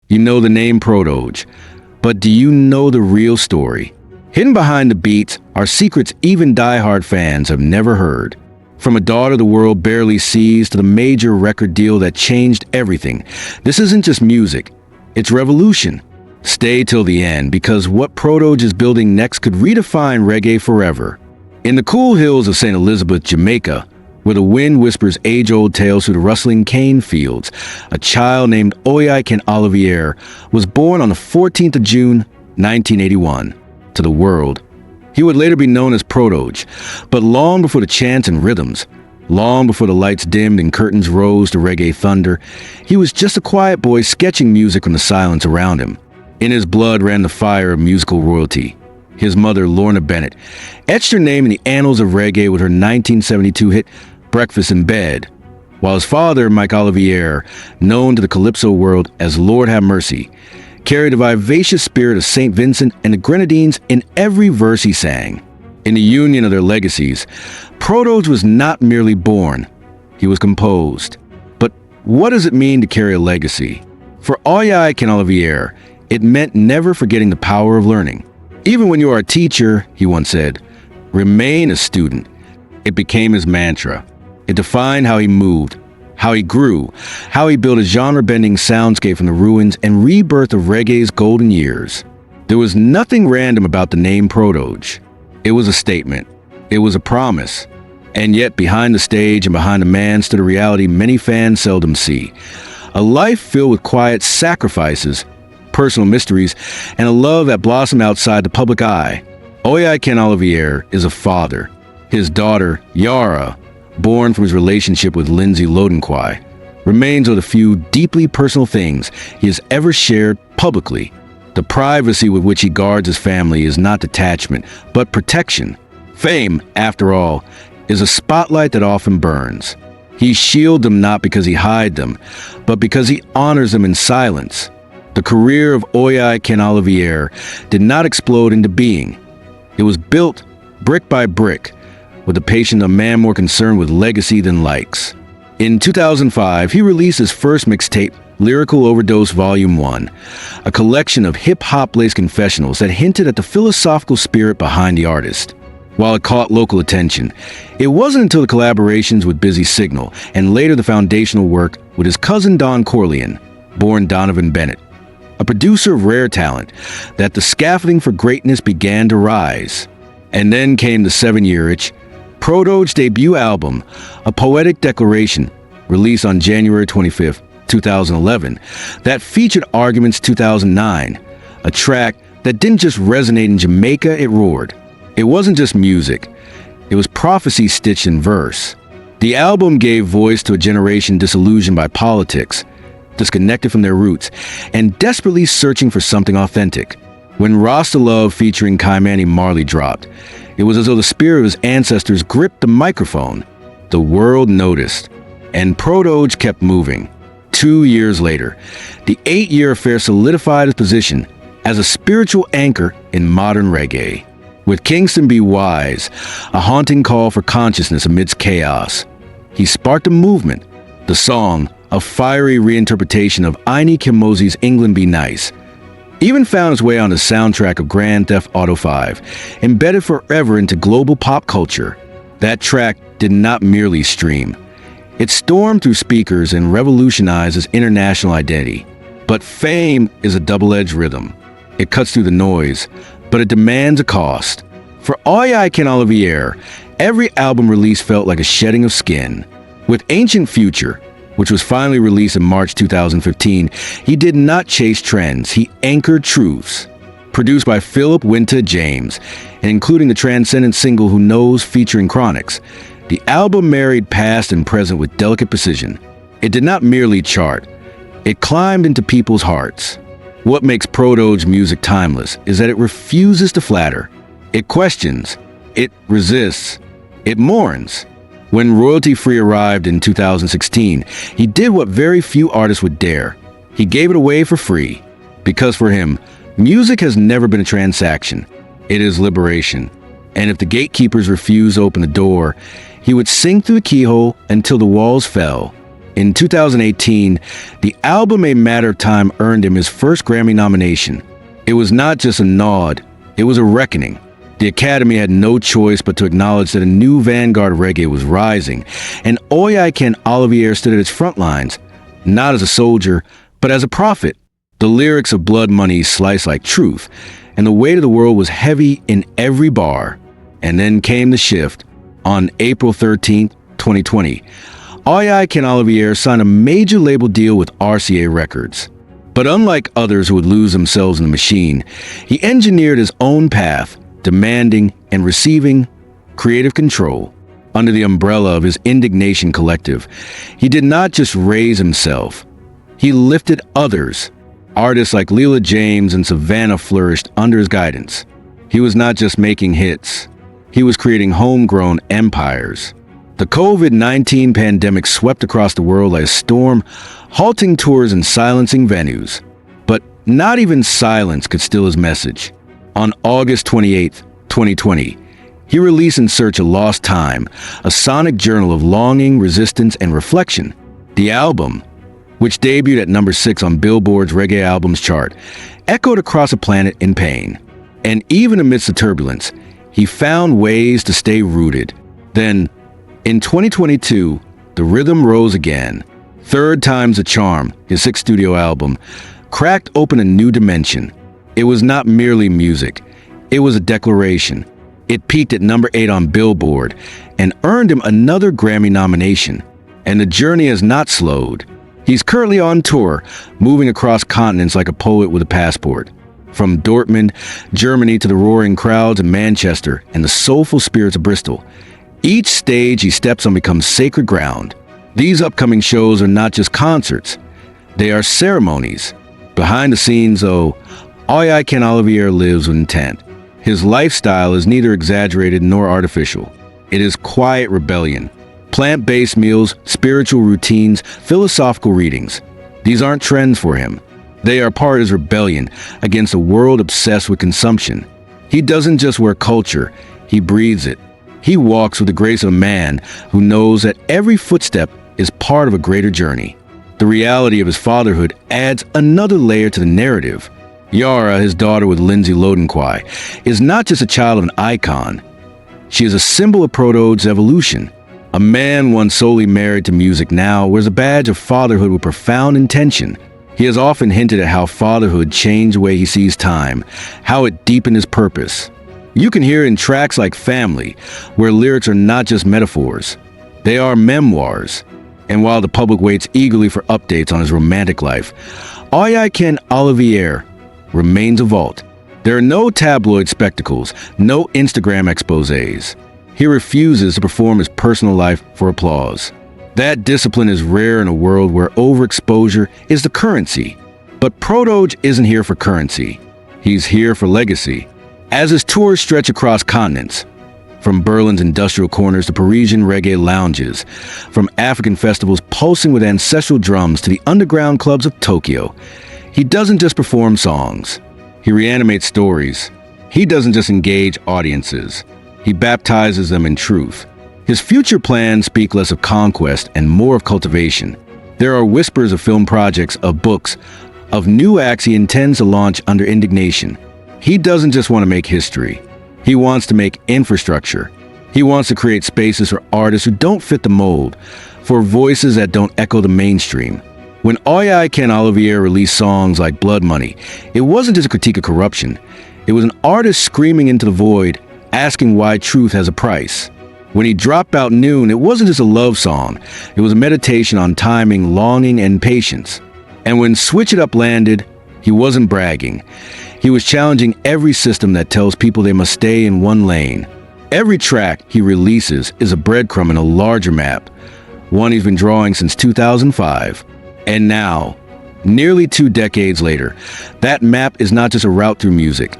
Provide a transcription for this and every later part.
You know the name Protoje, but do you know the real story? Hidden behind the beats are secrets even die-hard fans have never heard. From a daughter the world barely sees to the major record deal that changed everything, this isn't just music, it's revolution. Stay till the end, because what Protoje is building next could redefine reggae forever. In the cool hills of St. Elizabeth, Jamaica, where the wind whispers age-old tales through the rustling cane fields, a child named Oya Ken Olivier was born on the 14th of June, 1981. To the world, he would later be known as Protoje, but long before the chants and rhythms, long before the lights dimmed and curtains rose to reggae thunder, he was just a quiet boy sketching music from the silence around him. In his blood ran the fire of musical royalty. His mother, Lorna Bennett, etched her name in the annals of reggae with her 1972 hit Breakfast in Bed, while his father, Mike Olivier, known to the calypso world as Lord Have Mercy, carried the vivacious spirit of St. Vincent and the Grenadines in every verse he sang. In the union of their legacies, Protoje was not merely born, he was composed. But what does it mean to carry a legacy? For Oya Ken Olivier, it meant never forgetting the power of learning. Even when you are a teacher, he once said, remain a student. It became his mantra. It defined how he moved, how he grew, how he built a genre-bending soundscape from the ruins and rebirth of reggae's golden years. There was nothing random about the name Protoje. It was a statement. It was a promise. And yet, behind the stage and behind the man stood a reality many fans seldom see. A life filled with quiet sacrifices, personal mysteries, and a love that blossomed outside the public eye. Oya Ken Olivier is a father. His daughter, Yara, born from his relationship with Lindsay Lodenquai, remains one of the few deeply personal things he has ever shared publicly. The privacy with which he guards his family is not detachment, but protection. Fame, after all, is a spotlight that often burns. He shields them not because he hides them, but because he honors them in silence. The career of Oya Ken Olivier did not explode into being. It was built brick by brick, with the patience of a man more concerned with legacy than likes. In 2005, he released his first mixtape, Lyrical Overdose Volume 1, a collection of hip-hop-laced confessionals that hinted at the philosophical spirit behind the artist. While it caught local attention, it wasn't until the collaborations with Busy Signal and later the foundational work with his cousin Don Corleone, born Donovan Bennett, a producer of rare talent, that the scaffolding for greatness began to rise. And then came the 7-year itch, Protoje's debut album, a poetic declaration, released on January 25, 2011, that featured Argument's 2009, a track that didn't just resonate in Jamaica, it roared. It wasn't just music, it was prophecy stitched in verse. The album gave voice to a generation disillusioned by politics, disconnected from their roots, and desperately searching for something authentic. When Rasta Love featuring Kaimani Marley dropped, it was as though the spirit of his ancestors gripped the microphone. The world noticed, and Protoje kept moving. 2 years later, the 8-year affair solidified his position as a spiritual anchor in modern reggae. With Kingston Be Wise, a haunting call for consciousness amidst chaos, he sparked a movement. The song, a fiery reinterpretation of Aini Kimosi's England Be Nice, even found its way on the soundtrack of Grand Theft Auto 5, embedded forever into global pop culture. That track did not merely stream. It stormed through speakers and revolutionized its international identity. But fame is a double-edged rhythm. It cuts through the noise, but it demands a cost. For Oya Ken Olivier, every album release felt like a shedding of skin. With Ancient Future, which was finally released in March 2015, he did not chase trends, he anchored truths. Produced by Philip Winter James, and including the transcendent single Who Knows featuring Chronix, the album married past and present with delicate precision. It did not merely chart, it climbed into people's hearts. What makes Protoje's music timeless is that it refuses to flatter. It questions, it resists, it mourns. When Royalty Free arrived in 2016, he did what very few artists would dare. He gave it away for free. Because for him, music has never been a transaction. It is liberation. And if the gatekeepers refused to open the door, he would sing through the keyhole until the walls fell. In 2018, the album A Matter of Time earned him his first Grammy nomination. It was not just a nod, it was a reckoning. The Academy had no choice but to acknowledge that a new vanguard of reggae was rising, and Oyaken Olivier stood at its front lines, not as a soldier, but as a prophet. The lyrics of Blood Money sliced like truth, and the weight of the world was heavy in every bar. And then came the shift. On April 13th, 2020, Oyaken Olivier signed a major label deal with RCA Records. But unlike others who would lose themselves in the machine, he engineered his own path, demanding and receiving creative control. Under the umbrella of his Indignation Collective, he did not just raise himself, he lifted others. Artists like Leela James and Savannah flourished under his guidance. He was not just making hits, he was creating homegrown empires. The COVID-19 pandemic swept across the world like a storm, halting tours and silencing venues. But not even silence could still his message. On August 28, 2020, he released In Search of Lost Time, a sonic journal of longing, resistance, and reflection. The album, which debuted at number 6 on Billboard's Reggae Albums chart, echoed across a planet in pain. And even amidst the turbulence, he found ways to stay rooted. Then, in 2022, the rhythm rose again. Third Time's a Charm, his 6th studio album, cracked open a new dimension. It was not merely music, it was a declaration. It peaked at number 8 on Billboard and earned him another Grammy nomination. And the journey has not slowed. He's currently on tour, moving across continents like a poet with a passport. From Dortmund, Germany to the roaring crowds of Manchester and the soulful spirits of Bristol. Each stage he steps on becomes sacred ground. These upcoming shows are not just concerts, they are ceremonies. Behind the scenes, though, Oyaken Olivier lives with intent. His lifestyle is neither exaggerated nor artificial. It is quiet rebellion. Plant-based meals, spiritual routines, philosophical readings. These aren't trends for him. They are part of his rebellion against a world obsessed with consumption. He doesn't just wear culture, he breathes it. He walks with the grace of a man who knows that every footstep is part of a greater journey. The reality of his fatherhood adds another layer to the narrative. Yara, his daughter with Lindsay Lodenquai, is not just a child of an icon. She is a symbol of Protoje's evolution. A man once solely married to music now wears a badge of fatherhood with profound intention. He has often hinted at how fatherhood changed the way he sees time, how it deepened his purpose. You can hear it in tracks like Family, where lyrics are not just metaphors, they are memoirs. And while the public waits eagerly for updates on his romantic life, Oyaken Olivier remains a vault. There are no tabloid spectacles, no Instagram exposés. He refuses to perform his personal life for applause. That discipline is rare in a world where overexposure is the currency. But Protoje isn't here for currency. He's here for legacy. As his tours stretch across continents, from Berlin's industrial corners to Parisian reggae lounges, from African festivals pulsing with ancestral drums to the underground clubs of Tokyo, he doesn't just perform songs. He reanimates stories. He doesn't just engage audiences. He baptizes them in truth. His future plans speak less of conquest and more of cultivation. There are whispers of film projects, of books, of new acts he intends to launch under Indignation. He doesn't just want to make history. He wants to make infrastructure. He wants to create spaces for artists who don't fit the mold, for voices that don't echo the mainstream. When Oyaken Olivier released songs like Blood Money, it wasn't just a critique of corruption. It was an artist screaming into the void, asking why truth has a price. When he dropped out Noon, it wasn't just a love song. It was a meditation on timing, longing, and patience. And when Switch It Up landed, he wasn't bragging. He was challenging every system that tells people they must stay in one lane. Every track he releases is a breadcrumb in a larger map, one he's been drawing since 2005. And now, nearly 2 decades later, that map is not just a route through music.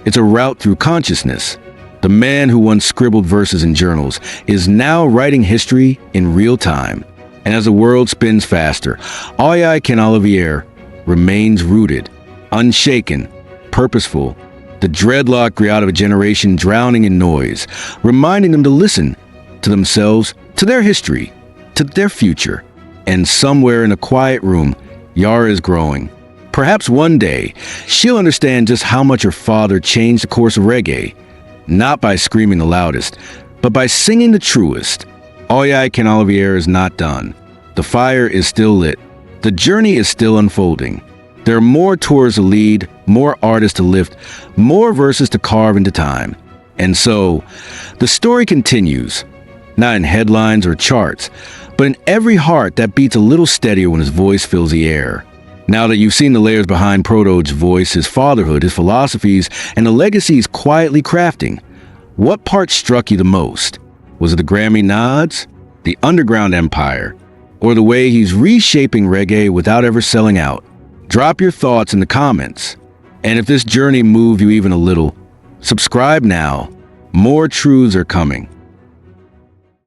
It's a route through consciousness. The man who once scribbled verses in journals is now writing history in real time. And as the world spins faster, Oyaken Olivier remains rooted, unshaken, purposeful, the dreadlock griot of a generation drowning in noise, reminding them to listen to themselves, to their history, to their future. And somewhere in a quiet room, Yara is growing. Perhaps one day, she'll understand just how much her father changed the course of reggae, not by screaming the loudest, but by singing the truest. Oye Can Olivier is not done. The fire is still lit. The journey is still unfolding. There are more tours to lead, more artists to lift, more verses to carve into time. And so, the story continues, not in headlines or charts, but in every heart that beats a little steadier when his voice fills the air. Now that you've seen the layers behind Protoje's voice, his fatherhood, his philosophies, and the legacy he's quietly crafting, what part struck you the most? Was it the Grammy nods, the underground empire, or the way he's reshaping reggae without ever selling out? Drop your thoughts in the comments. And if this journey moved you even a little, subscribe now. More truths are coming.